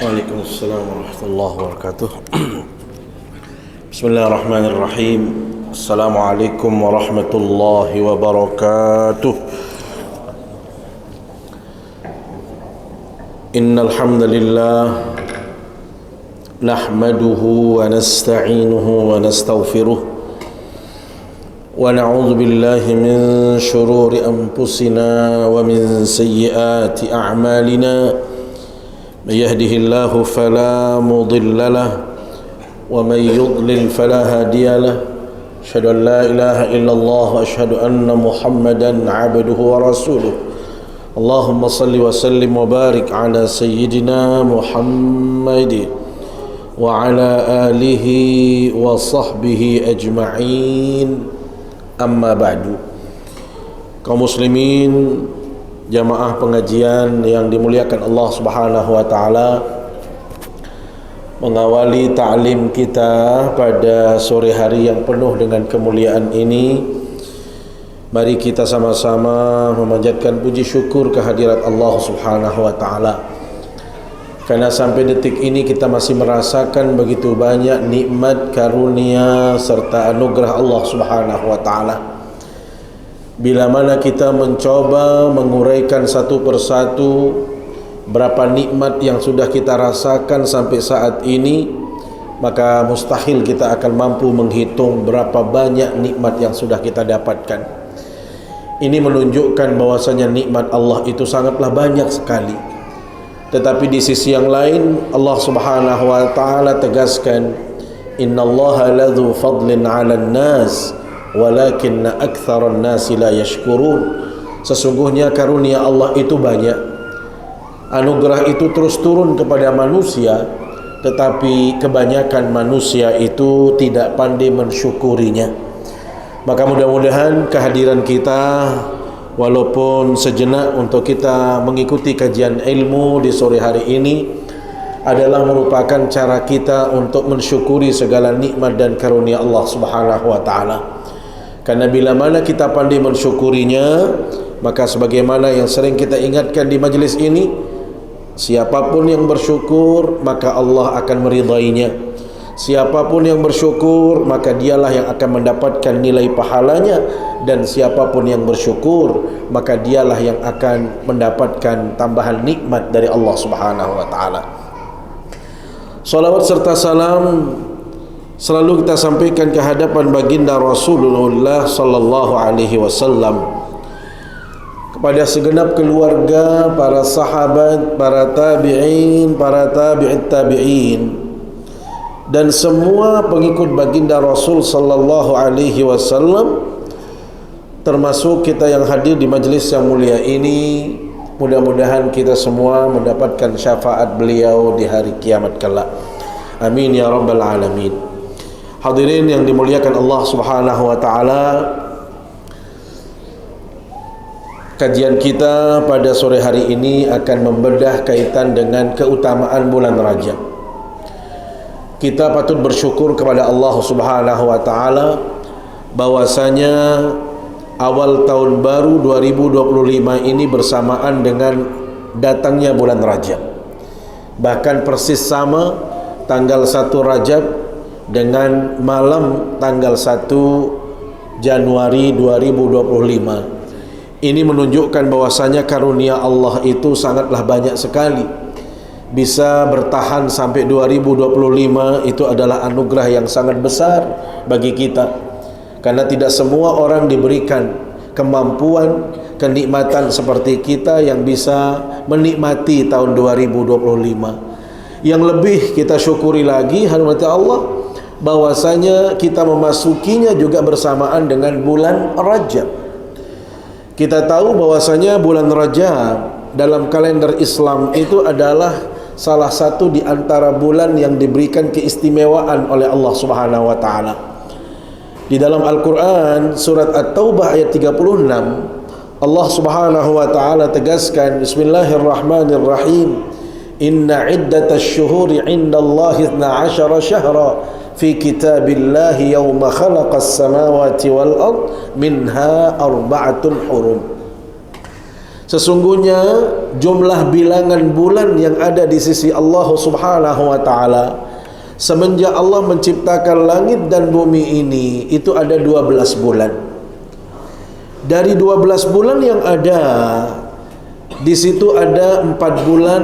Waalaikumsalam warahmatullahi wabarakatuh. Bismillahirrahmanirrahim. Assalamualaikum warahmatullahi wabarakatuh. Innal hamdalillah nahmaduhu wa nasta'inuhu wa nastaghfiruh wa na'udzu billahi min shururi anfusina wa min sayyiati a'malina. من يهده الله فلا مضل له ومن يضلل فلا هادي له أشهد أن لا إله إلا الله وأشهد أن محمدا عبده ورسوله اللهم صل وسلم وبارك على سيدنا محمد وعلى آله وصحبه أجمعين أما بعد. Kaum muslimin, jamaah pengajian yang dimuliakan Allah Subhanahu wa taala, mengawali ta'lim kita pada sore hari yang penuh dengan kemuliaan ini, mari kita sama-sama memanjatkan puji syukur kehadirat Allah Subhanahu wa taala. Karena sampai detik ini kita masih merasakan begitu banyak nikmat, karunia serta anugerah Allah Subhanahu wa taala. Bila mana kita mencoba menguraikan satu persatu berapa nikmat yang sudah kita rasakan sampai saat ini, maka mustahil kita akan mampu menghitung berapa banyak nikmat yang sudah kita dapatkan. Ini menunjukkan bahwasanya nikmat Allah itu sangatlah banyak sekali. Tetapi di sisi yang lain, Allah Subhanahu wa taala tegaskan, innallaha ladzu fadlin 'alan nas walakinna aktsaran nasi la yashkurun. Sesungguhnya karunia Allah itu banyak, anugerah itu terus turun kepada manusia, tetapi kebanyakan manusia itu tidak pandai mensyukurinya. Maka mudah-mudahan kehadiran kita walaupun sejenak untuk kita mengikuti kajian ilmu di sore hari ini adalah merupakan cara kita untuk mensyukuri segala nikmat dan karunia Allah Subhanahu wa taala. Karena bila mana kita pandai mensyukurinya, maka sebagaimana yang sering kita ingatkan di majlis ini, siapapun yang bersyukur maka Allah akan meridainya. Siapapun yang bersyukur maka dialah yang akan mendapatkan nilai pahalanya, dan siapapun yang bersyukur maka dialah yang akan mendapatkan tambahan nikmat dari Allah Subhanahu wa taala. Salawat serta salam selalu kita sampaikan ke hadapan baginda Rasulullah sallallahu alaihi wasallam, kepada segenap keluarga, para sahabat, para tabi'in, para tabi'it tabi'in, dan semua pengikut baginda Rasul sallallahu alaihi wasallam, termasuk kita yang hadir di majlis yang mulia ini. Mudah-mudahan kita semua mendapatkan syafaat beliau di hari kiamat kelak. Amin ya rabbal alamin. Hadirin yang dimuliakan Allah Subhanahu wa taala, kajian kita pada sore hari ini akan membedah kaitan dengan keutamaan bulan Rajab. Kita patut bersyukur kepada Allah Subhanahu wa taala bahwasanya awal tahun baru 2025 ini bersamaan dengan datangnya bulan Rajab. Bahkan persis sama tanggal 1 Rajab dengan malam tanggal 1 Januari 2025. Ini menunjukkan bahwasanya karunia Allah itu sangatlah banyak sekali. Bisa bertahan sampai 2025 itu adalah anugerah yang sangat besar bagi kita. Karena tidak semua orang diberikan kemampuan, kenikmatan seperti kita yang bisa menikmati tahun 2025. Yang lebih kita syukuri lagi, hormati Allah, bahwasanya kita memasukinya juga bersamaan dengan bulan Rajab. Kita tahu bahwasanya bulan Rajab dalam kalender Islam itu adalah salah satu di antara bulan yang diberikan keistimewaan oleh Allah Subhanahu wa taala. Di dalam Al-Qur'an surat At-Taubah ayat 36, Allah Subhanahu wa taala tegaskan, Bismillahirrahmanirrahim, Inna iddatash syuhuri 'indallahi 12 syahra fi kitabillahi yawma khalaqas samawati wal ard minha arba'atun hurum. Sesungguhnya jumlah bilangan bulan yang ada di sisi Allah Subhanahu wa taala semenjak Allah menciptakan langit dan bumi ini itu ada 12 bulan. Dari 12 bulan yang ada, di situ ada 4 bulan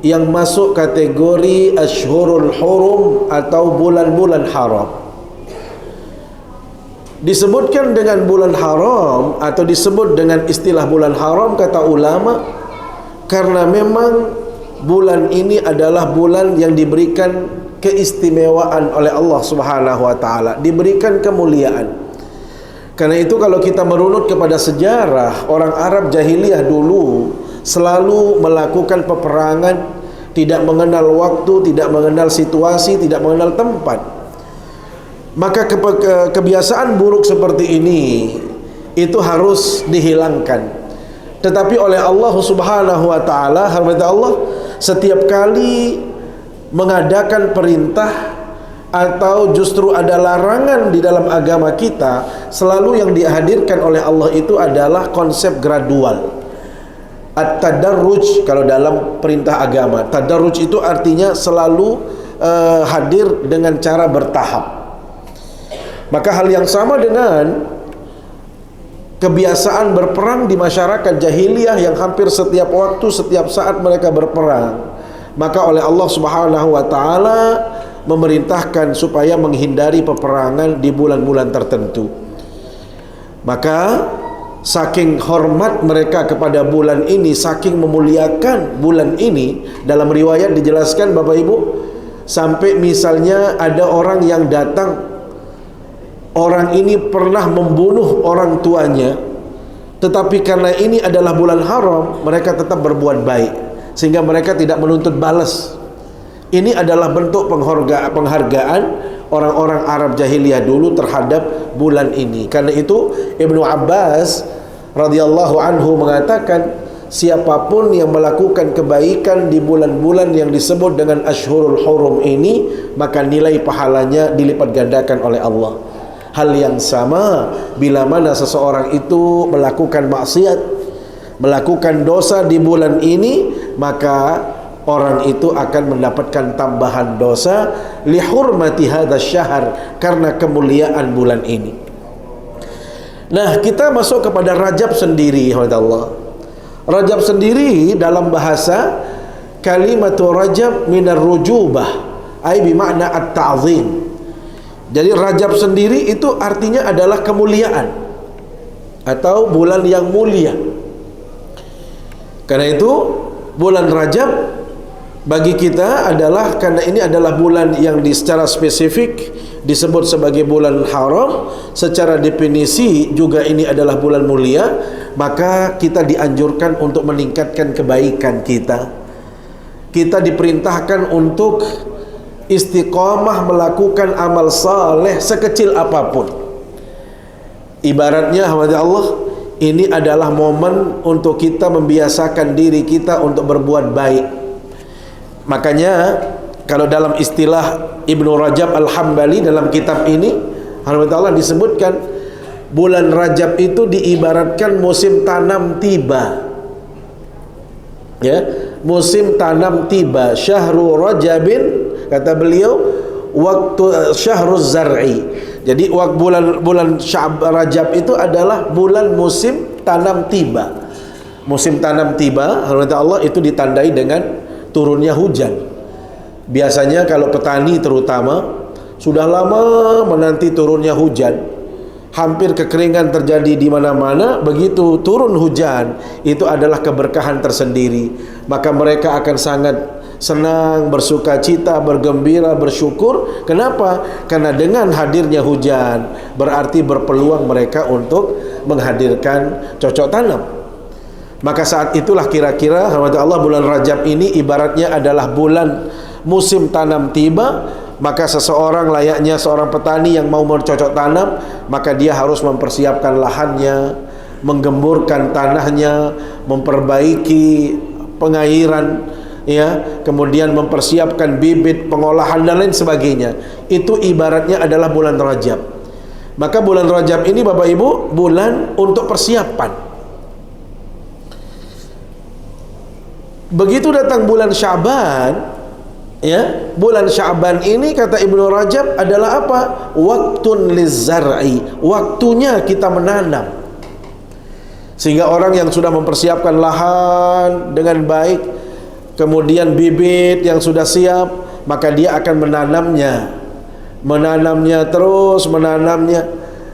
yang masuk kategori Ashhurul Hurum atau bulan-bulan haram. Disebutkan dengan bulan haram atau disebut dengan istilah bulan haram, kata ulama, karena memang bulan ini adalah bulan yang diberikan keistimewaan oleh Allah Subhanahu wa taala, diberikan kemuliaan. Karena itu kalau kita merunut kepada sejarah, orang Arab jahiliyah dulu selalu melakukan peperangan, tidak mengenal waktu, tidak mengenal situasi, tidak mengenal tempat. Maka kebiasaan buruk seperti ini itu harus dihilangkan. Tetapi oleh Allah Subhanahu wa taala, kata Allah, setiap kali mengadakan perintah atau justru ada larangan di dalam agama kita, selalu yang dihadirkan oleh Allah itu adalah konsep gradual. At-tadarruj kalau dalam perintah agama. Tadarruj itu artinya selalu hadir dengan cara bertahap. Maka hal yang sama dengan kebiasaan berperang di masyarakat jahiliyah yang hampir setiap waktu, setiap saat mereka berperang. Maka oleh Allah Subhanahu wa taala memerintahkan supaya menghindari peperangan di bulan-bulan tertentu. Maka saking hormat mereka kepada bulan ini, saking memuliakan bulan ini, dalam riwayat dijelaskan Bapak Ibu, sampai misalnya ada orang yang datang, orang ini pernah membunuh orang tuanya, tetapi karena ini adalah bulan haram, mereka tetap berbuat baik, sehingga mereka tidak menuntut balas. Ini adalah bentuk penghargaan orang-orang Arab jahiliyah dulu terhadap bulan ini. Karena itu Ibnu Abbas radhiyallahu anhu mengatakan, siapapun yang melakukan kebaikan di bulan-bulan yang disebut dengan Ashhurul Hurum ini, maka nilai pahalanya dilipat gandakan oleh Allah. Hal yang sama bila mana seseorang itu melakukan maksiat, melakukan dosa di bulan ini, maka orang itu akan mendapatkan tambahan dosa lihurmati hadzal syahr, karena kemuliaan bulan ini. Nah, kita masuk kepada Rajab sendiri. Allah, Rajab sendiri dalam bahasa kalimatu Rajab minar rujubah, ai bimakna at-ta'zim. Jadi Rajab sendiri itu artinya adalah kemuliaan atau bulan yang mulia. Karena itu bulan Rajab bagi kita adalah, karena ini adalah bulan yang secara spesifik disebut sebagai bulan haram, secara definisi juga ini adalah bulan mulia, maka kita dianjurkan untuk meningkatkan kebaikan kita. Kita diperintahkan untuk istiqamah melakukan amal saleh sekecil apapun. Ibaratnya Allah, ini adalah momen untuk kita membiasakan diri kita untuk berbuat baik. Makanya kalau dalam istilah Ibnu Rajab Al-Hambali dalam kitab ini, Allah disebutkan bulan Rajab itu diibaratkan musim tanam tiba. Ya, musim tanam tiba. Syahrul Rajabin, kata beliau, waktu syahruz zar'i. Jadi bulan Rajab itu adalah bulan musim tanam tiba. Musim tanam tiba, Allah, itu ditandai dengan turunnya hujan. Biasanya kalau petani terutama sudah lama menanti turunnya hujan, hampir kekeringan terjadi di mana-mana. Begitu turun hujan, itu adalah keberkahan tersendiri. Maka mereka akan sangat senang, bersuka cita, bergembira, bersyukur. Kenapa? Karena dengan hadirnya hujan berarti berpeluang mereka untuk menghadirkan cocok tanam. Maka saat itulah kira-kira Allah, bulan Rajab ini ibaratnya adalah bulan musim tanam tiba. Maka seseorang layaknya seorang petani yang mau bercocok tanam, maka dia harus mempersiapkan lahannya, menggemburkan tanahnya, memperbaiki pengairan, ya, kemudian mempersiapkan bibit, pengolahan dan lain sebagainya. Itu ibaratnya adalah bulan Rajab. Maka bulan Rajab ini Bapak Ibu bulan untuk persiapan. Begitu datang bulan Sya'ban, ya, bulan Sya'ban ini kata Ibnu Rajab adalah apa? Waktun lizzar'i, waktunya kita menanam. Sehingga orang yang sudah mempersiapkan lahan dengan baik, kemudian bibit yang sudah siap, maka dia akan menanamnya terus,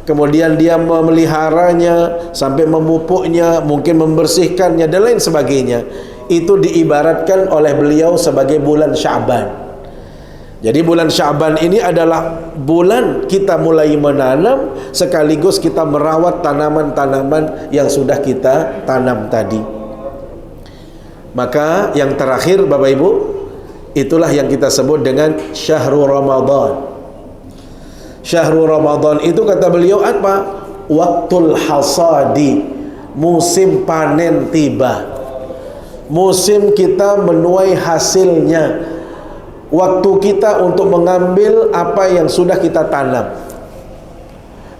kemudian dia memeliharanya sampai memupuknya, mungkin membersihkannya dan lain sebagainya. Itu diibaratkan oleh beliau sebagai bulan Sya'ban. Jadi bulan Sya'ban ini adalah bulan kita mulai menanam, sekaligus kita merawat tanaman-tanaman yang sudah kita tanam tadi. Maka yang terakhir Bapak Ibu, itulah yang kita sebut dengan Syahrul Ramadan. Syahrul Ramadan itu kata beliau apa? Waktul hasadi, musim panen tiba. Musim kita menuai hasilnya, waktu kita untuk mengambil apa yang sudah kita tanam.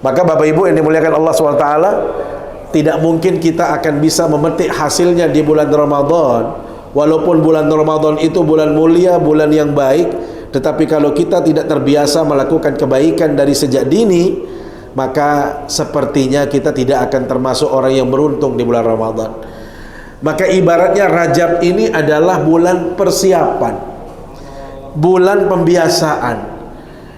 Maka Bapak Ibu yang dimuliakan Allah SWT, tidak mungkin kita akan bisa memetik hasilnya di bulan Ramadan. Walaupun bulan Ramadan itu bulan mulia, bulan yang baik, tetapi kalau kita tidak terbiasa melakukan kebaikan dari sejak dini, maka sepertinya kita tidak akan termasuk orang yang beruntung di bulan Ramadan. Maka ibaratnya Rajab ini adalah bulan persiapan, bulan pembiasaan.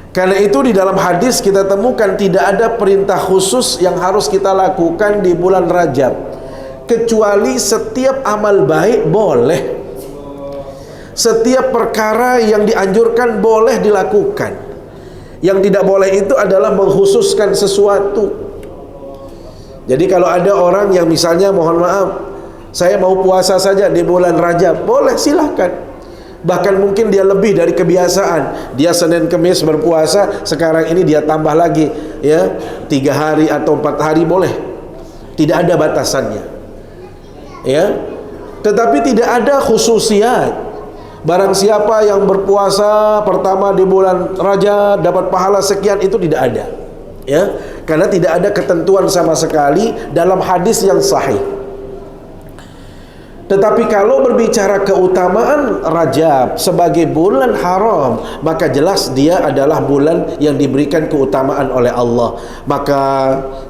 Karena itu di dalam hadis kita temukan tidak ada perintah khusus yang harus kita lakukan di bulan Rajab, kecuali setiap amal baik boleh, setiap perkara yang dianjurkan boleh dilakukan. Yang tidak boleh itu adalah mengkhususkan sesuatu. Jadi kalau ada orang yang misalnya mohon maaf, saya mau puasa saja di bulan Rajab, boleh, silahkan. Bahkan mungkin dia lebih dari kebiasaan, dia Senin Kemis berpuasa, sekarang ini dia tambah lagi, ya, 3 hari atau 4 hari boleh, tidak ada batasannya, ya. Tetapi tidak ada khususiat. Barang siapa yang berpuasa pertama di bulan Rajab dapat pahala sekian, itu tidak ada, ya, karena tidak ada ketentuan sama sekali dalam hadis yang sahih. Tetapi kalau berbicara keutamaan Rajab sebagai bulan haram, maka jelas dia adalah bulan yang diberikan keutamaan oleh Allah. Maka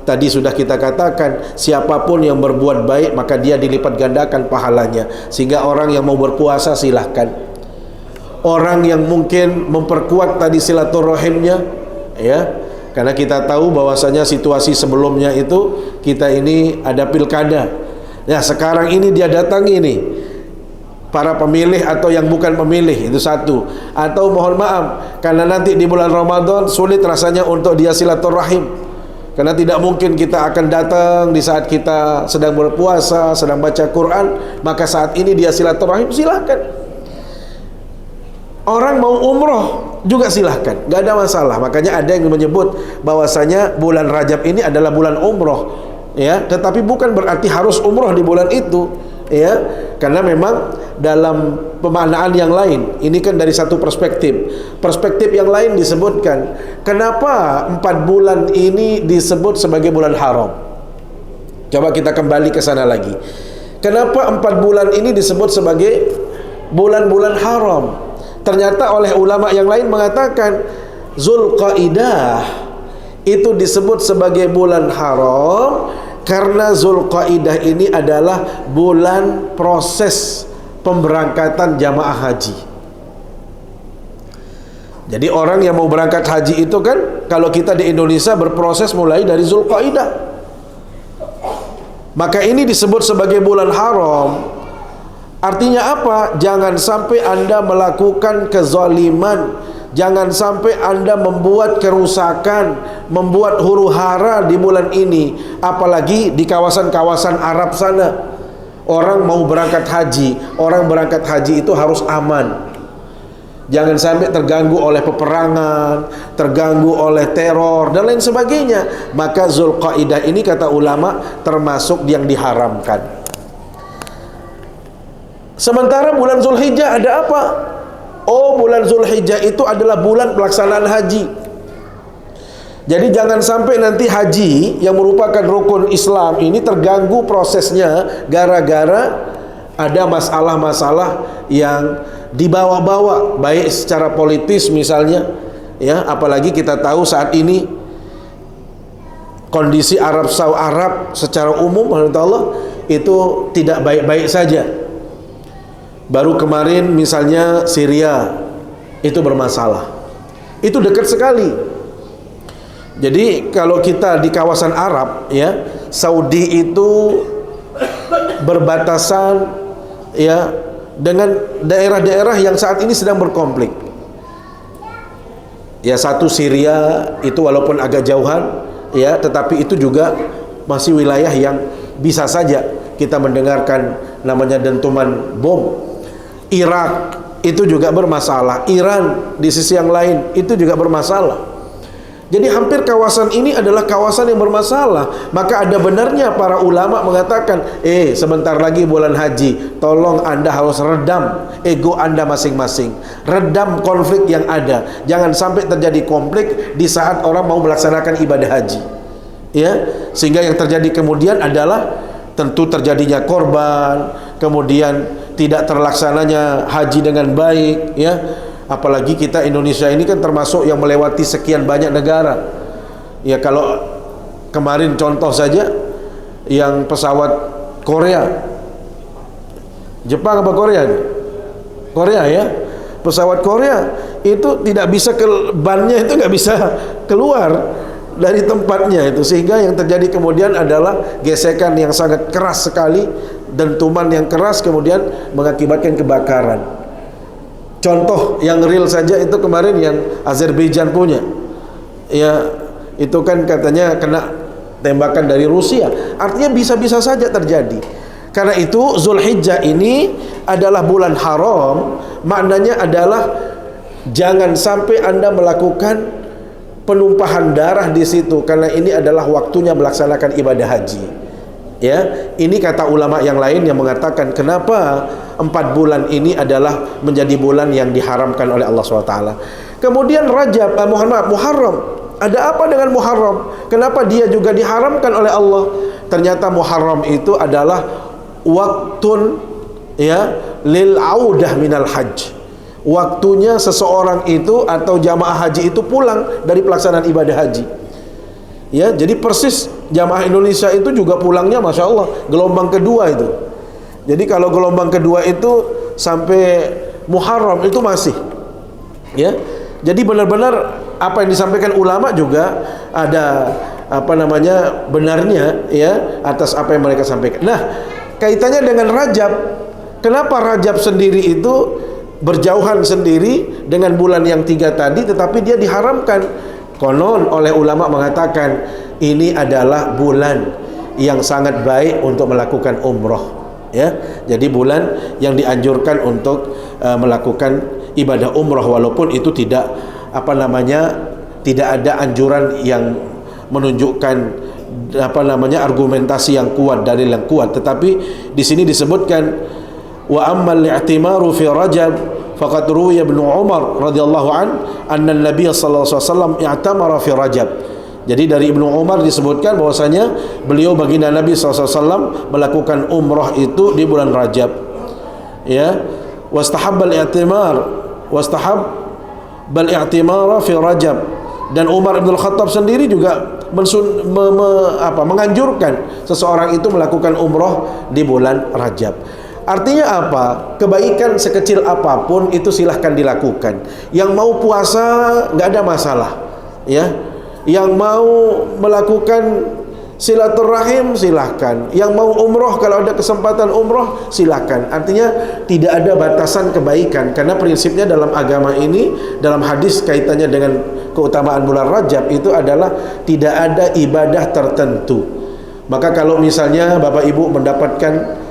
tadi sudah kita katakan, siapapun yang berbuat baik maka dia dilipat gandakan pahalanya. Sehingga orang yang mau berpuasa silahkan. Orang yang mungkin memperkuat tadi silaturahimnya, ya, karena kita tahu bahwasanya situasi sebelumnya itu kita ini ada pilkada. Ya, sekarang ini dia datang ini para pemilih atau yang bukan pemilih, itu satu. Atau mohon maaf, karena nanti di bulan Ramadan sulit rasanya untuk dia silaturahim, karena tidak mungkin kita akan datang di saat kita sedang berpuasa, sedang baca Quran, maka saat ini dia silaturahim, silahkan. Orang mau umroh juga silahkan, gak ada masalah. Makanya ada yang menyebut bahwasanya bulan Rajab ini adalah bulan umroh, ya, tetapi bukan berarti harus umroh di bulan itu, ya, karena memang dalam pemaknaan yang lain. Ini kan dari satu perspektif. Perspektif yang lain disebutkan, kenapa 4 bulan ini disebut sebagai bulan haram? Coba kita kembali ke sana lagi. Kenapa 4 bulan ini disebut sebagai bulan-bulan haram? Ternyata oleh ulama yang lain mengatakan Zulqaidah itu disebut sebagai bulan haram karena Zulqaidah ini adalah bulan proses pemberangkatan jamaah haji. Jadi orang yang mau berangkat haji itu kan, kalau kita di Indonesia berproses mulai dari Zulqaidah. Maka ini disebut sebagai bulan haram. Artinya apa? Jangan sampai Anda melakukan kezaliman, jangan sampai Anda membuat kerusakan, membuat huru-hara di bulan ini. Apalagi di kawasan-kawasan Arab sana. Orang mau berangkat haji, orang berangkat haji itu harus aman. Jangan sampai terganggu oleh peperangan, terganggu oleh teror dan lain sebagainya. Maka Zulqaidah ini kata ulama termasuk yang diharamkan. Sementara bulan Zulhijjah ada apa? Oh, bulan Zulhijjah itu adalah bulan pelaksanaan haji. Jadi jangan sampai nanti haji yang merupakan rukun Islam ini terganggu prosesnya gara-gara ada masalah-masalah yang dibawa-bawa, baik secara politis misalnya, ya, apalagi kita tahu saat ini kondisi Arab secara umum, Allah, itu tidak baik-baik saja. Baru kemarin misalnya Syria itu bermasalah, itu dekat sekali. Jadi kalau kita di kawasan Arab, ya, Saudi itu berbatasan, ya, dengan daerah-daerah yang saat ini sedang berkonflik. Ya, satu Syria itu walaupun agak jauhan, ya, tetapi itu juga masih wilayah yang bisa saja kita mendengarkan namanya dentuman bom. Irak itu juga bermasalah. Iran di sisi yang lain itu juga bermasalah. Jadi hampir kawasan ini adalah kawasan yang bermasalah. Maka ada benarnya para ulama mengatakan, sebentar lagi bulan haji, tolong Anda harus redam ego Anda masing-masing, redam konflik yang ada. Jangan sampai terjadi konflik di saat orang mau melaksanakan ibadah haji, ya, sehingga yang terjadi kemudian adalah tentu terjadinya korban, kemudian tidak terlaksananya haji dengan baik, ya. Apalagi kita Indonesia ini kan termasuk yang melewati sekian banyak negara. Ya, kalau kemarin contoh saja yang pesawat Korea, Jepang apa Korea? Korea, ya. Pesawat Korea itu tidak bisa bannya itu nggak bisa keluar dari tempatnya itu, sehingga yang terjadi kemudian adalah gesekan yang sangat keras sekali, dentuman yang keras kemudian mengakibatkan kebakaran. Contoh yang real saja itu kemarin yang Azerbaijan punya, ya, itu kan katanya kena tembakan dari Rusia. Artinya bisa-bisa saja terjadi. Karena itu Zulhijjah ini adalah bulan haram. Maknanya adalah jangan sampai Anda melakukan penumpahan darah di situ, karena ini adalah waktunya melaksanakan ibadah haji. Ya, ini kata ulama yang lain yang mengatakan kenapa 4 bulan ini adalah menjadi bulan yang diharamkan oleh Allah SWT. Kemudian Muharram. Ada apa dengan Muharram? Kenapa dia juga diharamkan oleh Allah? Ternyata Muharram itu adalah waktun, ya, lil audah minal hajj. Waktunya seseorang itu atau jamaah haji itu pulang dari pelaksanaan ibadah haji. Ya, jadi persis jamaah Indonesia itu juga pulangnya Masya Allah gelombang kedua itu. Jadi kalau gelombang kedua itu sampai Muharram itu masih, ya. Jadi benar-benar apa yang disampaikan ulama juga ada benarnya, ya, atas apa yang mereka sampaikan. Nah, kaitannya dengan Rajab, kenapa Rajab sendiri itu berjauhan sendiri dengan bulan yang 3 tadi, tetapi dia diharamkan? Konon oleh ulama mengatakan ini adalah bulan yang sangat baik untuk melakukan umroh, ya. Jadi bulan yang dianjurkan untuk melakukan ibadah umroh, walaupun itu tidak tidak ada anjuran yang menunjukkan argumentasi yang kuat, dalil yang kuat. Tetapi di sini disebutkan wa ammal i'timaru fi Rajab faqad ruwiya Ibnu Umar radhiyallahu anna Nabi sallallahu alaihi wasallam i'tamara fi Rajab. Jadi dari Ibnu Umar disebutkan bahwasanya beliau baginda Nabi sallallahu alaihi wasallam melakukan umrah itu di bulan Rajab. Ya, wastahabbal i'timara fi Rajab. Dan Umar bin Khattab sendiri juga menganjurkan seseorang itu melakukan umrah di bulan Rajab. Artinya apa? Kebaikan sekecil apapun itu silahkan dilakukan. Yang mau puasa nggak ada masalah, ya. Yang mau melakukan silaturahim silahkan. Yang mau umroh kalau ada kesempatan umroh silahkan. Artinya tidak ada batasan kebaikan, karena prinsipnya dalam agama ini, dalam hadis kaitannya dengan keutamaan bulan Rajab itu adalah tidak ada ibadah tertentu. Maka kalau misalnya Bapak Ibu mendapatkan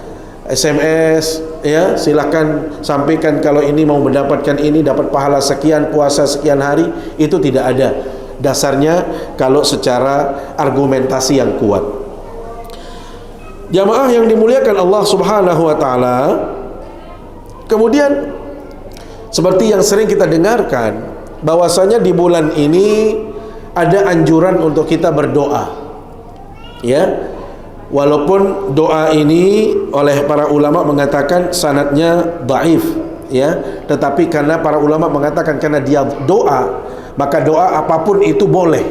SMS, ya, silahkan sampaikan kalau ini mau mendapatkan ini, dapat pahala sekian, puasa sekian hari, itu tidak ada dasarnya kalau secara argumentasi yang kuat. Jamaah yang dimuliakan Allah Subhanahu wa taala, kemudian seperti yang sering kita dengarkan bahwasanya di bulan ini ada anjuran untuk kita berdoa, ya. Walaupun doa ini oleh para ulama mengatakan sanadnya dhaif, ya, tetapi karena para ulama mengatakan karena dia doa, maka doa apapun itu boleh,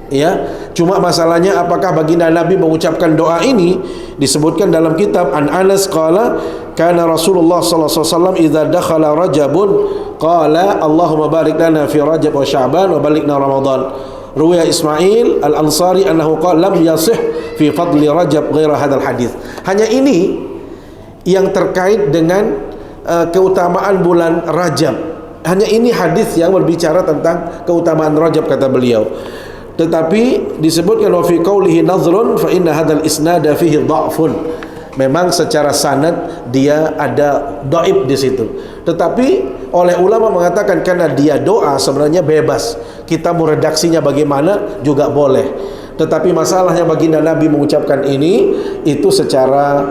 ya. Cuma masalahnya apakah baginda Nabi mengucapkan doa ini? Disebutkan dalam kitab An Anas qala kana Rasulullah sallallahu alaihi wasallam idza dakhala Rajabun qala Allahumma barik lana fi Rajab wa Sya'ban wa balighna Ramadan. Ruwaya Ismail Al-Ansari annahu qala lam yasih fi fadli Rajab ghaira hadzal hadis. Hanya ini yang terkait dengan keutamaan bulan Rajab. Hanya ini hadis yang berbicara tentang keutamaan Rajab, kata beliau. Tetapi disebutkan wa fi qaulihi nadhrun fa inna hadzal isnada fihi dha'fun. Memang secara sanad dia ada dhaif di situ. Tetapi oleh ulama mengatakan karena dia doa sebenarnya bebas. Kita mau redaksinya bagaimana juga boleh. Tetapi masalahnya baginda Nabi mengucapkan ini itu secara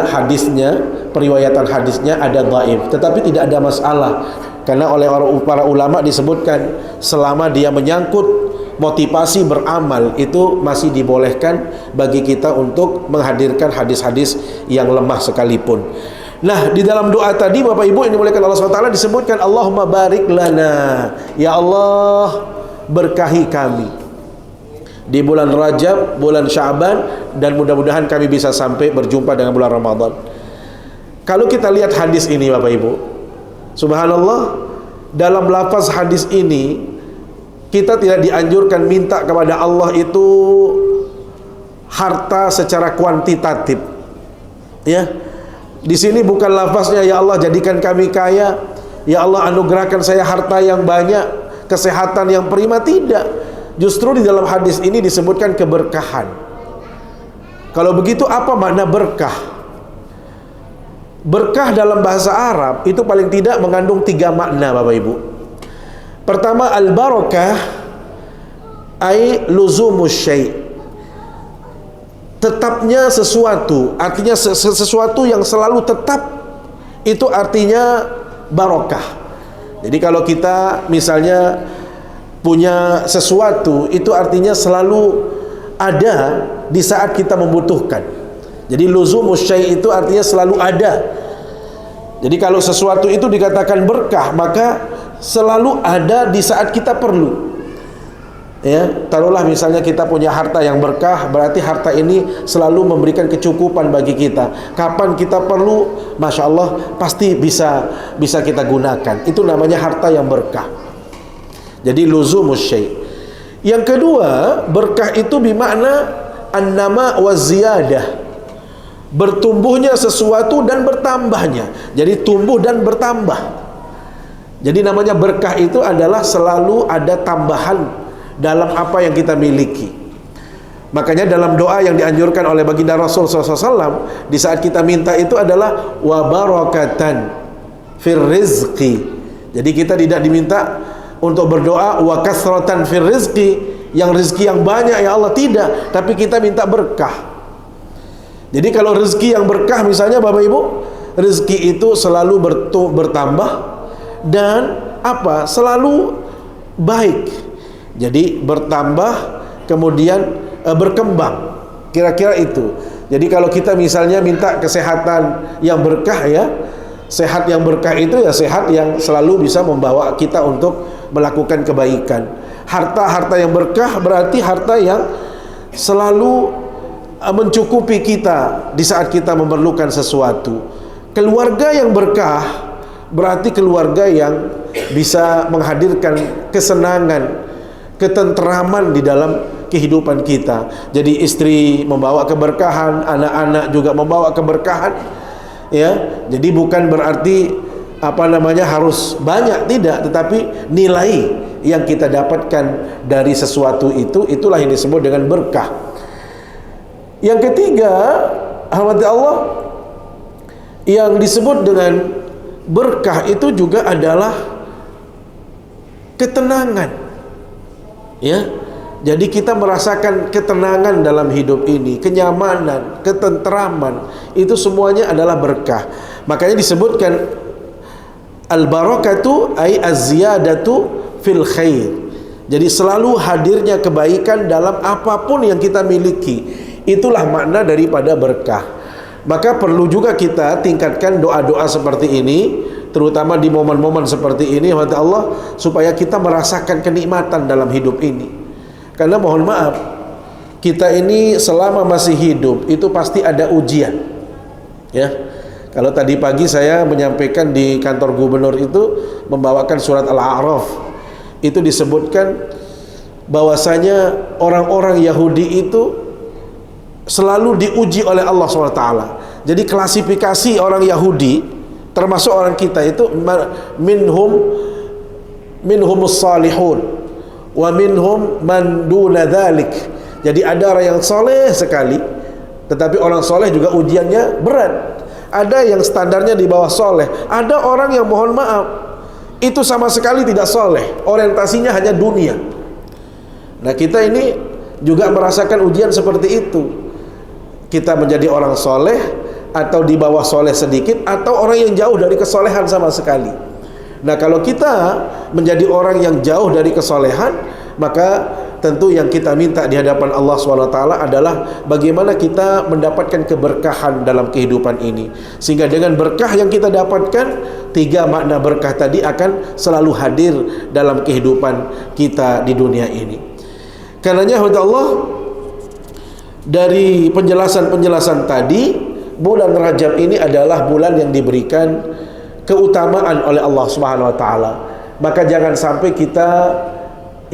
hadisnya, periwayatan hadisnya ada dhaif. Tetapi tidak ada masalah karena oleh para ulama disebutkan selama dia menyangkut motivasi beramal itu masih dibolehkan bagi kita untuk menghadirkan hadis-hadis yang lemah sekalipun. Nah, di dalam doa tadi Bapak Ibu yang dimuliakan Allah SWT disebutkan Allahumma barik lana, ya Allah berkahi kami di bulan Rajab, bulan Sya'ban, dan mudah-mudahan kami bisa sampai berjumpa dengan bulan Ramadan. Kalau kita lihat hadis ini Bapak Ibu, subhanallah, dalam lafaz hadis ini kita tidak dianjurkan minta kepada Allah itu harta secara kuantitatif. Ya. Di sini bukan lafaznya ya Allah jadikan kami kaya, ya Allah anugerahkan saya harta yang banyak, kesehatan yang prima, tidak. Justru di dalam hadis ini disebutkan keberkahan. Kalau begitu apa makna berkah? Berkah dalam bahasa Arab itu paling tidak mengandung 3 makna Bapak Ibu. Pertama, al-barakah ai luzumus syai'. Tetapnya sesuatu, artinya sesuatu yang selalu tetap, itu artinya barokah. Jadi kalau kita misalnya punya sesuatu, itu artinya selalu ada di saat kita membutuhkan. Jadi luzumus syai' itu artinya selalu ada. Jadi kalau sesuatu itu dikatakan berkah, maka selalu ada di saat kita perlu. Ya, taruhlah misalnya kita punya harta yang berkah, berarti harta ini selalu memberikan kecukupan bagi kita. Kapan kita perlu, masya Allah pasti bisa kita gunakan. Itu namanya harta yang berkah. Jadi luzumus syai'. Yang kedua, berkah itu bermakna an-nama wa ziyadah. Bertumbuhnya sesuatu dan bertambahnya. Jadi tumbuh dan bertambah. Jadi namanya berkah itu adalah selalu ada tambahan dalam apa yang kita miliki. Makanya dalam doa yang dianjurkan oleh baginda Rasul SAW di saat kita minta itu adalah wa barakatan fir rizqi. Jadi kita tidak diminta untuk berdoa wa kasratan fir rizqi, yang rezeki yang banyak ya Allah, tidak, tapi kita minta berkah. Jadi kalau rezeki yang berkah misalnya Bapak Ibu, rezeki itu selalu bertambah dan selalu baik. Jadi bertambah kemudian berkembang. Kira-kira itu. Jadi kalau kita misalnya minta kesehatan yang berkah, ya, sehat yang berkah itu ya sehat yang selalu bisa membawa kita untuk melakukan kebaikan. Harta yang berkah berarti harta yang selalu mencukupi kita di saat kita memerlukan sesuatu. Keluarga yang berkah berarti keluarga yang bisa menghadirkan kesenangan, ketentraman di dalam kehidupan kita. Jadi istri membawa keberkahan, anak-anak juga membawa keberkahan, ya. Jadi bukan berarti harus banyak, tidak, tetapi nilai yang kita dapatkan dari sesuatu itulah yang disebut dengan berkah. Yang ketiga, rahmat Allah, yang disebut dengan berkah itu juga adalah ketenangan. Ya, jadi kita merasakan ketenangan dalam hidup ini, kenyamanan, ketentraman, itu semuanya adalah berkah. Makanya disebutkan al-barakatu ay az-ziyadatu fil khair. Jadi selalu hadirnya kebaikan dalam apapun yang kita miliki. Itulah makna daripada berkah. Maka perlu juga kita tingkatkan doa-doa seperti ini, terutama di momen-momen seperti ini, Allah, supaya kita merasakan kenikmatan dalam hidup ini. Karena mohon maaf, kita ini selama masih hidup itu pasti ada ujian. Ya. Kalau tadi pagi saya menyampaikan di kantor gubernur itu membawakan surat Al-A'raf, itu disebutkan bahwasanya orang-orang Yahudi itu selalu diuji oleh Allah SWT. Jadi klasifikasi orang Yahudi termasuk orang kita itu minhumus salihun wa minhum man duna dzalik. Jadi ada orang yang soleh sekali, tetapi orang soleh juga ujiannya berat. Ada yang standarnya di bawah soleh. Ada orang yang mohon maaf itu sama sekali tidak soleh, orientasinya hanya dunia. Nah kita ini juga merasakan ujian seperti itu. Kita menjadi orang soleh atau di bawah soleh sedikit, atau orang yang jauh dari kesolehan sama sekali. Nah kalau kita menjadi orang yang jauh dari kesolehan, maka tentu yang kita minta di hadapan Allah SWT adalah bagaimana kita mendapatkan keberkahan dalam kehidupan ini, sehingga dengan berkah yang kita dapatkan, 3 makna berkah tadi akan selalu hadir dalam kehidupan kita di dunia ini. Karenanya Allah, dari penjelasan-penjelasan tadi, bulan Rajab ini adalah bulan yang diberikan keutamaan oleh Allah Subhanahu wa taala. Maka jangan sampai kita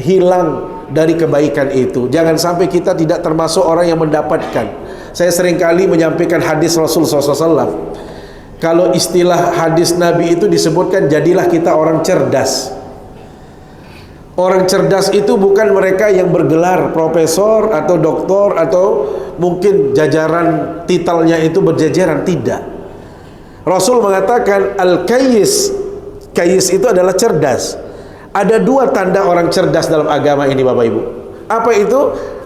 hilang dari kebaikan itu. Jangan sampai kita tidak termasuk orang yang mendapatkan. Saya seringkali menyampaikan hadis Rasul SAW. Kalau istilah hadis Nabi itu disebutkan, jadilah kita orang cerdas. Orang cerdas itu bukan mereka yang bergelar profesor atau doktor atau mungkin jajaran titelnya itu berjajaran, tidak. Rasul mengatakan al-kayyis. Kayyis itu adalah cerdas. Ada 2 tanda orang cerdas dalam agama ini, Bapak Ibu. Apa itu?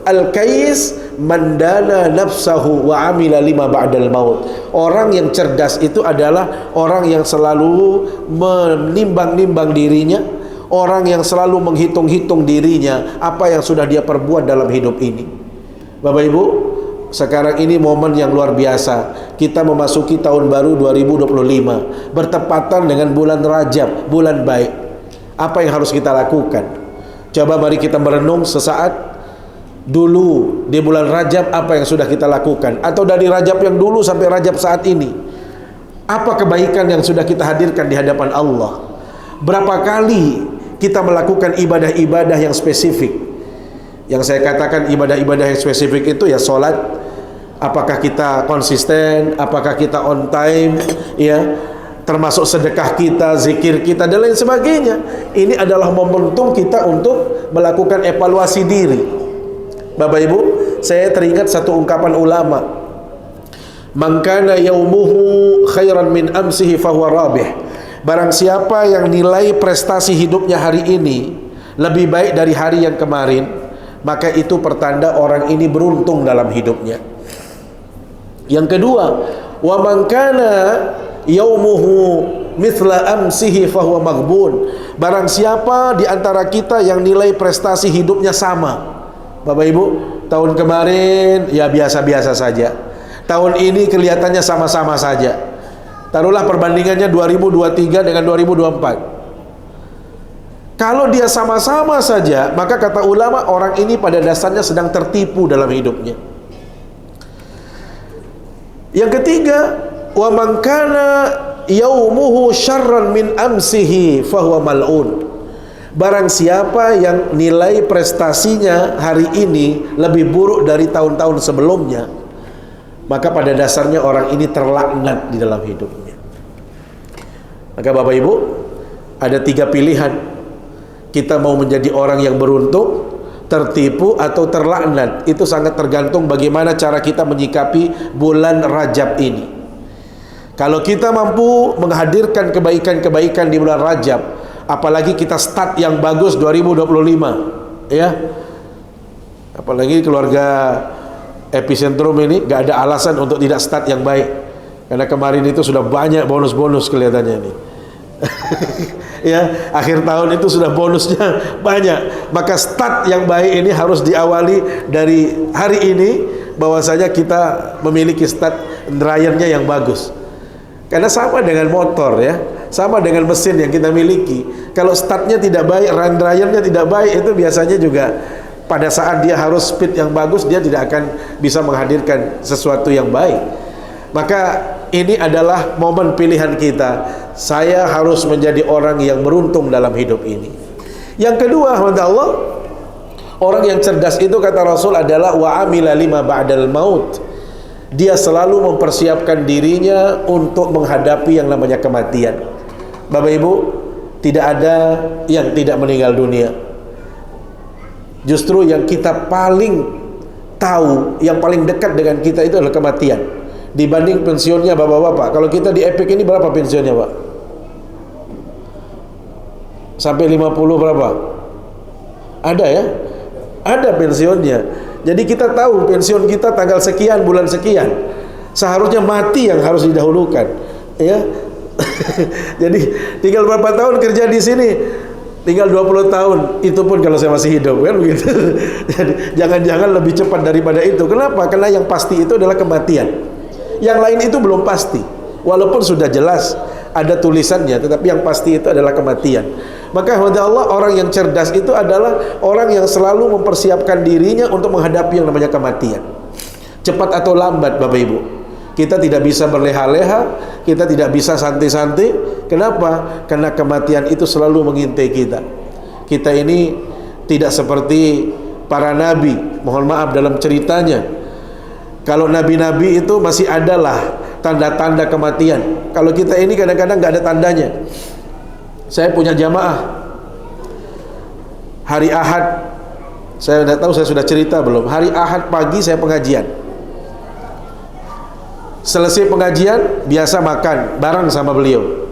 Al-kayyis mandana nafsahu wa amila lima ba'dal maut. Orang yang cerdas itu adalah orang yang selalu menimbang-nimbang dirinya, orang yang selalu menghitung-hitung dirinya apa yang sudah dia perbuat dalam hidup ini. Bapak Ibu, sekarang ini momen yang luar biasa. Kita memasuki tahun baru 2025, bertepatan dengan bulan Rajab, bulan baik. Apa yang harus kita lakukan? Coba mari kita merenung sesaat. Dulu di bulan Rajab apa yang sudah kita lakukan, atau dari Rajab yang dulu sampai Rajab saat ini, apa kebaikan yang sudah kita hadirkan di hadapan Allah? Berapa kali kita melakukan ibadah-ibadah yang spesifik? Yang saya katakan ibadah-ibadah yang spesifik itu ya sholat. Apakah kita konsisten? Apakah kita on time? Ya, termasuk sedekah kita, zikir kita, dan lain sebagainya. Ini adalah momentum kita untuk melakukan evaluasi diri. Bapak Ibu, saya teringat satu ungkapan ulama, man kana yaumuhu khairan min amsihi fahuwa rabih. Barang siapa yang nilai prestasi hidupnya hari ini lebih baik dari hari yang kemarin, maka itu pertanda orang ini beruntung dalam hidupnya. Yang kedua, wa man kana yaumuhu mithla amsihi fahuwa maghbun. Barang siapa di antara kita yang nilai prestasi hidupnya sama, Bapak Ibu, tahun kemarin ya biasa-biasa saja, tahun ini kelihatannya sama-sama saja. Taruhlah perbandingannya 2023 dengan 2024. Kalau dia sama-sama saja, maka kata ulama, orang ini pada dasarnya sedang tertipu dalam hidupnya. Yang ketiga, wa man kana yaumuhu syarran min amsihi fahuwa mal'un. Barang siapa yang nilai prestasinya hari ini lebih buruk dari tahun-tahun sebelumnya, maka pada dasarnya orang ini terlaknat di dalam hidupnya. Maka Bapak Ibu, ada 3 pilihan. Kita mau menjadi orang yang beruntung, tertipu, atau terlaknat. Itu sangat tergantung bagaimana cara kita menyikapi bulan Rajab ini. Kalau kita mampu menghadirkan kebaikan-kebaikan di bulan Rajab, apalagi kita start yang bagus 2025, ya. Apalagi keluarga Epicentrum ini gak ada alasan untuk tidak start yang baik, karena kemarin itu sudah banyak bonus-bonus kelihatannya ini. Ya, akhir tahun itu sudah bonusnya banyak. Maka start yang baik ini harus diawali dari hari ini, bahwasanya kita memiliki start dryernya yang bagus. Karena sama dengan motor ya, sama dengan mesin yang kita miliki. Kalau startnya tidak baik, run dryernya tidak baik, itu biasanya juga pada saat dia harus speed yang bagus, dia tidak akan bisa menghadirkan sesuatu yang baik. Maka ini adalah momen pilihan kita. Saya harus menjadi orang yang beruntung dalam hidup ini. Yang kedua, Allah, orang yang cerdas itu kata Rasul adalah wa amila lima ba'dal maut. Dia selalu mempersiapkan dirinya untuk menghadapi yang namanya kematian. Bapak Ibu, tidak ada yang tidak meninggal dunia. Justru yang kita paling tahu, yang paling dekat dengan kita itu adalah kematian. Dibanding pensiunnya bapak-bapak. Kalau kita di Epic ini berapa pensiunnya, Pak? Sampai 50 berapa? Ada ya? Ada pensiunnya. Jadi kita tahu pensiun kita tanggal sekian, bulan sekian. Seharusnya mati yang harus didahulukan, ya. Jadi tinggal berapa tahun kerja di sini? Tinggal 20 tahun. Itu pun kalau saya masih hidup, kan begitu. Jadi jangan-jangan lebih cepat daripada itu. Kenapa? Karena yang pasti itu adalah kematian. Yang lain itu belum pasti. Walaupun sudah jelas ada tulisannya, tetapi yang pasti itu adalah kematian. Maka Allah, orang yang cerdas itu adalah orang yang selalu mempersiapkan dirinya untuk menghadapi yang namanya kematian. Cepat atau lambat, Bapak Ibu, kita tidak bisa berleha-leha, kita tidak bisa santai-santai. Kenapa? Karena kematian itu selalu mengintai kita. Kita ini tidak seperti para nabi. Mohon maaf dalam ceritanya, kalau nabi-nabi itu masih adalah tanda-tanda kematian. Kalau kita ini kadang-kadang nggak ada tandanya. Saya punya jamaah hari Ahad, saya tidak tahu saya sudah cerita belum. Hari Ahad pagi saya pengajian. Selesai pengajian biasa makan bareng sama beliau.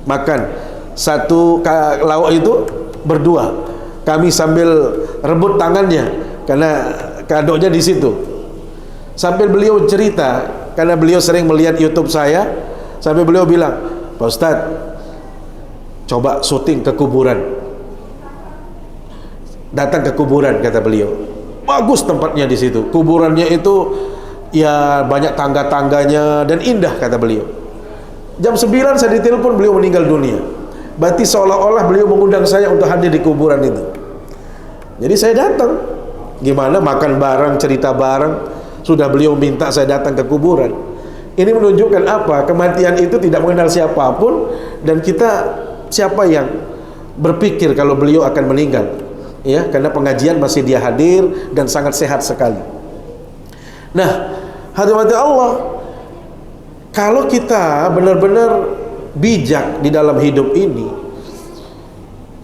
Makan satu lauk itu berdua. Kami sambil rebut tangannya karena kadoknya di situ. Sambil beliau cerita, karena beliau sering melihat YouTube saya, sampai beliau bilang, Pak Ustadz, coba syuting ke kuburan. Datang ke kuburan, kata beliau. Bagus tempatnya di situ. Kuburannya itu ya banyak tangga-tangganya dan indah, kata beliau. Jam 9 saya ditelepon, beliau meninggal dunia. Berarti seolah-olah beliau mengundang saya untuk hadir di kuburan itu. Jadi saya datang. Gimana makan bareng, cerita bareng. Sudah beliau minta saya datang ke kuburan. Ini menunjukkan apa? Kematian itu tidak mengenal siapapun, dan kita siapa yang berpikir kalau beliau akan meninggal, ya, karena pengajian masih dia hadir dan sangat sehat sekali. Nah, hadirin Allah, kalau kita benar-benar bijak di dalam hidup ini,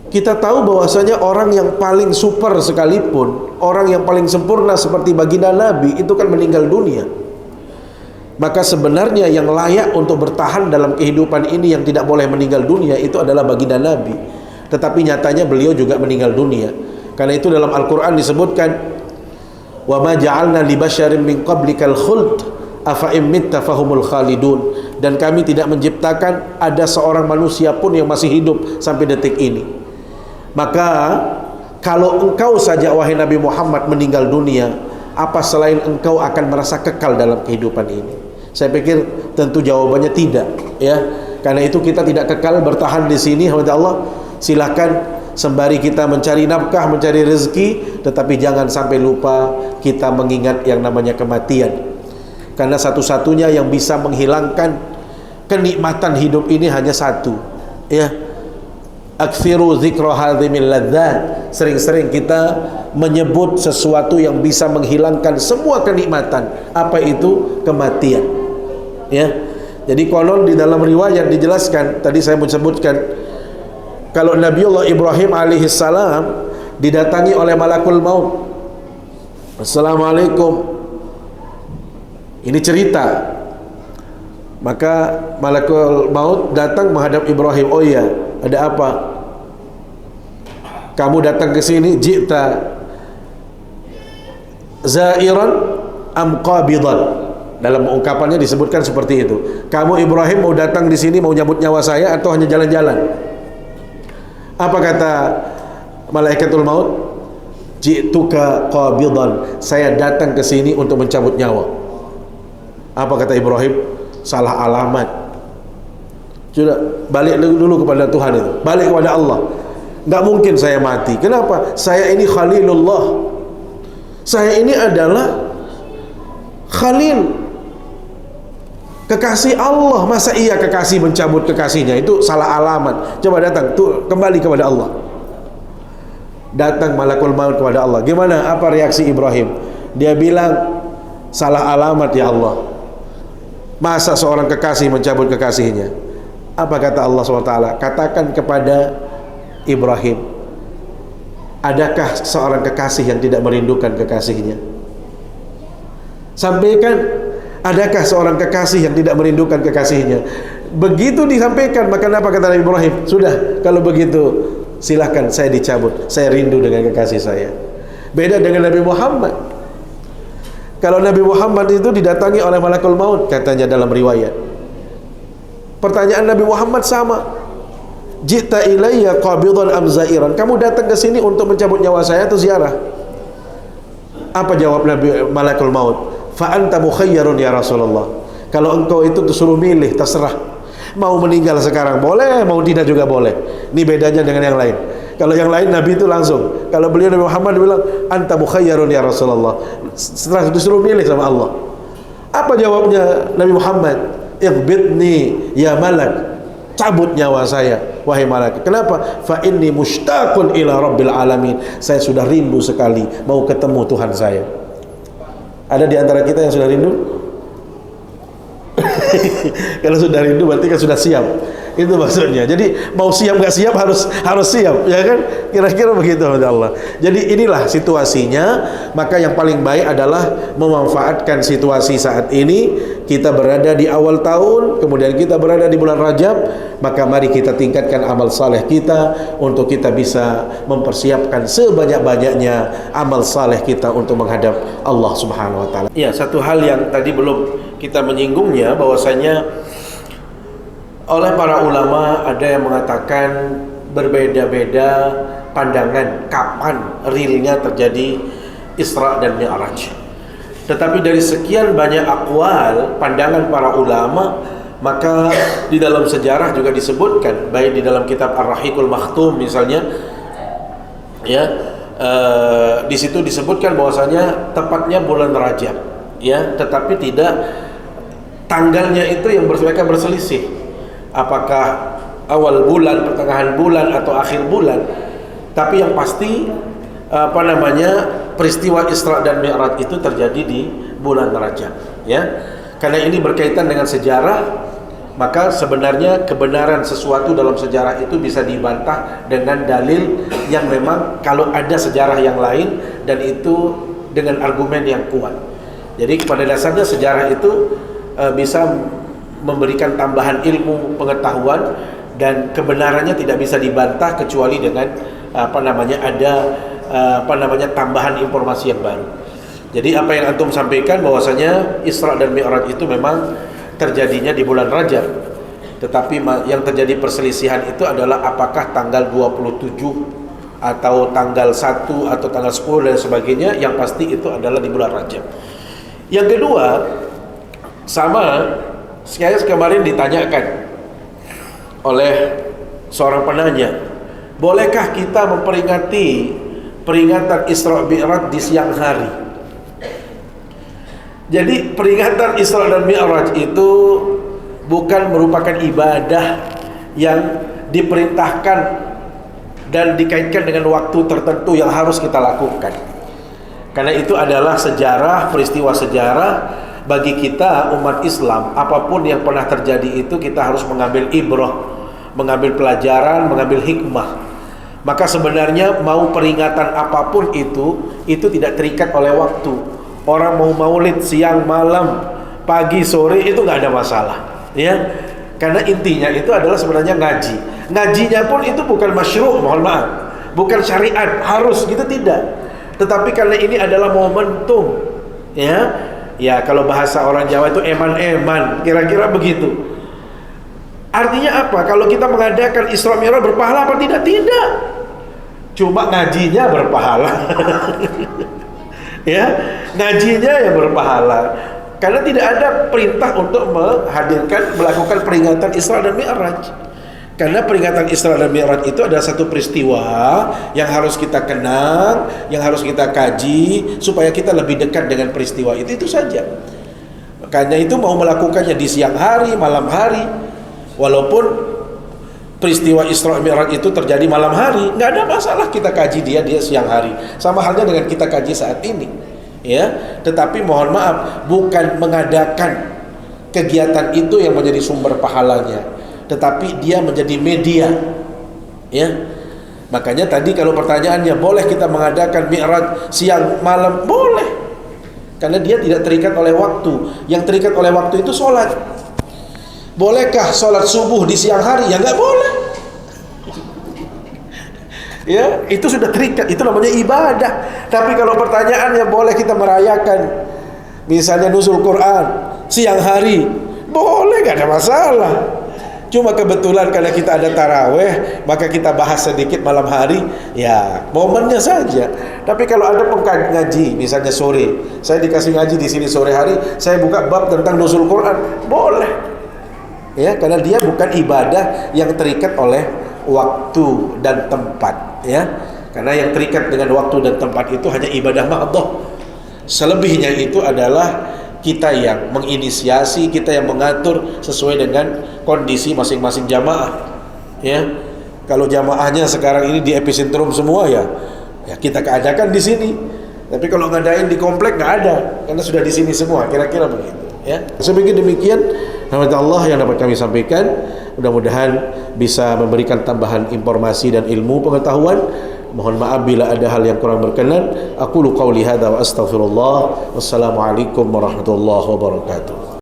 kita tahu bahwasanya orang yang paling super sekalipun, orang yang paling sempurna seperti baginda Nabi itu kan meninggal dunia. Maka sebenarnya yang layak untuk bertahan dalam kehidupan ini yang tidak boleh meninggal dunia itu adalah baginda Nabi. Tetapi nyatanya beliau juga meninggal dunia. Karena itu dalam Al-Quran disebutkan, wa ma ja'alna li basyarin min qablikal khuld afa in mitta fahumul khalidun. Dan kami tidak menciptakan ada seorang manusia pun yang masih hidup sampai detik ini. Maka kalau engkau saja wahai Nabi Muhammad meninggal dunia, apa selain engkau akan merasa kekal dalam kehidupan ini? Saya pikir tentu jawabannya tidak, ya. Karena itu kita tidak kekal bertahan di sini. Allah, silakan sembari kita mencari nafkah, mencari rezeki, tetapi jangan sampai lupa kita mengingat yang namanya kematian. Karena satu-satunya yang bisa menghilangkan kenikmatan hidup ini hanya satu, ya. Aktsiru dzikra hadzimil ladzat. Sering-sering kita menyebut sesuatu yang bisa menghilangkan semua kenikmatan. Apa itu? Kematian. Ya. Jadi konon di dalam riwayat dijelaskan, tadi saya mau sebutkan, kalau Nabiullah Ibrahim alaihissalam didatangi oleh malakul maut. Assalamualaikum. Ini cerita. Maka malakul maut datang menghadap Ibrahim. Oh iya, ada apa? Kamu datang ke sini jita zairan am qabidan. Dalam ungkapannya disebutkan seperti itu. Kamu Ibrahim mau datang di sini mau nyambut nyawa saya atau hanya jalan-jalan? Apa kata malaikatul maut? ji'tuka qabidan, saya datang ke sini untuk mencabut nyawa. Apa kata Ibrahim? Salah alamat. Sudah, balik dulu kepada Tuhan itu, balik kepada Allah. Nggak mungkin saya mati. Kenapa? Saya ini Khalilullah, saya ini adalah Khalil, kekasih Allah. Masa iya kekasih mencabut kekasihnya? Itu salah alamat. Coba datang, tuh, kembali kepada Allah. Datang malakul maut kepada Allah. Gimana? Apa reaksi Ibrahim? Dia bilang, salah alamat ya Allah. Masa seorang kekasih mencabut kekasihnya? Apa kata Allah SWT? Katakan kepada Ibrahim, adakah seorang kekasih yang tidak merindukan kekasihnya? Sampaikan, adakah seorang kekasih yang tidak merindukan kekasihnya? Begitu disampaikan, maka apa kata Nabi Ibrahim? Sudah, kalau begitu silahkan saya dicabut, saya rindu dengan kekasih saya. Beda dengan Nabi Muhammad. Kalau Nabi Muhammad itu didatangi oleh malakul maut, katanya dalam riwayat, pertanyaan Nabi Muhammad sama, ji'ta ilayya qabidan am zairan, kamu datang ke sini untuk mencabut nyawa saya atau ziarah? Apa jawab Nabi malakul maut? Fa anta mukhayyarun ya Rasulullah, kalau engkau itu disuruh milih, terserah, mau meninggal sekarang boleh, mau tidak juga boleh. Ini bedanya dengan yang lain. Kalau yang lain Nabi itu langsung, kalau beliau Nabi Muhammad bilang anta mukhayyarun ya Rasulullah, setelah disuruh milih sama Allah. Apa jawabnya Nabi Muhammad? Iqbidni ya malak, cabut nyawa saya wahai malaikat. Kenapa? Fa inni mushtaqun ila rabbil alamin, saya sudah rindu sekali mau ketemu Tuhan saya. Ada di antara kita yang sudah rindu? Kalau sudah rindu berarti kan sudah siap. Itu maksudnya. Jadi mau siap nggak siap harus siap, ya kan? Kira-kira begitu Allah. Jadi inilah situasinya. Maka yang paling baik adalah memanfaatkan situasi saat ini. Kita berada di awal tahun, kemudian kita berada di bulan Rajab. Maka mari kita tingkatkan amal saleh kita untuk kita bisa mempersiapkan sebanyak-banyaknya amal saleh kita untuk menghadap Allah Subhanahu wa taala. Ya, satu hal yang tadi belum kita menyinggungnya, bahwasanya oleh para ulama ada yang mengatakan berbeda-beda pandangan kapan realnya terjadi Isra dan Mi'raj. Tetapi dari sekian banyak akwal pandangan para ulama, maka di dalam sejarah juga disebutkan, baik di dalam kitab Ar-Rahiqul Makhtum misalnya, ya, di situ disebutkan bahwasanya tepatnya bulan Rajab, ya, tetapi tidak tanggalnya itu yang mereka berselisih. Apakah awal bulan, pertengahan bulan, atau akhir bulan? Tapi yang pasti peristiwa Isra dan Mi'raj itu terjadi di bulan Rajab, ya. Karena ini berkaitan dengan sejarah, maka sebenarnya kebenaran sesuatu dalam sejarah itu bisa dibantah dengan dalil yang memang kalau ada sejarah yang lain dan itu dengan argumen yang kuat. Jadi pada dasarnya sejarah itu bisa memberikan tambahan ilmu pengetahuan dan kebenarannya tidak bisa dibantah kecuali dengan ada tambahan informasi yang baru. Jadi apa yang antum sampaikan bahwasanya Isra dan Mi'raj itu memang terjadinya di bulan Rajab. Tetapi yang terjadi perselisihan itu adalah apakah tanggal 27 atau tanggal 1 atau tanggal 10 dan sebagainya. Yang pasti itu adalah di bulan Rajab. Yang kedua, sama saya kemarin ditanyakan oleh seorang penanya, bolehkah kita memperingati peringatan Isra Mi'raj di siang hari? Jadi peringatan Isra dan Mi'raj itu bukan merupakan ibadah yang diperintahkan dan dikaitkan dengan waktu tertentu yang harus kita lakukan. Karena itu adalah sejarah, peristiwa sejarah. Bagi kita umat Islam, apapun yang pernah terjadi itu kita harus mengambil ibrah, mengambil pelajaran, mengambil hikmah. Maka sebenarnya mau peringatan apapun itu tidak terikat oleh waktu. Orang mau maulid siang, malam, pagi, sore itu nggak ada masalah, ya. Karena intinya itu adalah sebenarnya ngaji. Ngajinya pun itu bukan masyru', mohon maaf, bukan syariat harus gitu, tidak. Tetapi karena ini adalah momentum, ya. Ya, kalau bahasa orang Jawa itu eman-eman, kira-kira begitu. Artinya apa? Kalau kita mengadakan Isra Mi'raj berpahala apa tidak? Tidak. cuma ngajinya berpahala. Ya, ngajinya yang berpahala. Karena tidak ada perintah untuk melakukan peringatan Isra dan Mi'raj. Karena peringatan Isra dan Mi'raj itu adalah satu peristiwa yang harus kita kenang, yang harus kita kaji supaya kita lebih dekat dengan peristiwa itu saja. Makanya itu mau melakukannya di siang hari, malam hari, walaupun peristiwa Isra Mi'raj itu terjadi malam hari, nggak ada masalah kita kaji dia siang hari. Sama halnya dengan kita kaji saat ini, ya. Tetapi mohon maaf, bukan mengadakan kegiatan itu yang menjadi sumber pahalanya, tetapi dia menjadi media, ya. Makanya tadi kalau pertanyaannya, boleh kita mengadakan Mi'raj siang malam? Boleh, karena dia tidak terikat oleh waktu. Yang terikat oleh waktu itu sholat. Bolehkah sholat subuh di siang hari? Ya nggak boleh. Ya, itu sudah terikat, itu namanya ibadah. Tapi kalau pertanyaannya, boleh kita merayakan misalnya nuzul Quran siang hari? Boleh, nggak ada masalah. Cuma kebetulan karena kita ada taraweh, maka kita bahas sedikit malam hari, ya momennya saja. Tapi kalau ada ngaji, misalnya sore, saya dikasih ngaji di sini sore hari, saya buka bab tentang nuzul Quran, boleh. Ya, karena dia bukan ibadah yang terikat oleh waktu dan tempat, ya. Karena yang terikat dengan waktu dan tempat itu hanya ibadah mahdhah. Selebihnya itu adalah kita yang menginisiasi, kita yang mengatur sesuai dengan kondisi masing-masing jamaah, ya. Kalau jamaahnya sekarang ini di epicentrum semua, ya kita adakan di sini. Tapi kalau ngadain di komplek nggak ada, karena sudah di sini semua, kira-kira begitu, ya. Saya pikir demikian Allah yang dapat kami sampaikan. Mudah-mudahan bisa memberikan tambahan informasi dan ilmu pengetahuan. Mohon maaf bila ada hal yang kurang berkenan. Aqulu qauli hadza wa astaghfirullah. Wassalamualaikum warahmatullahi wabarakatuh.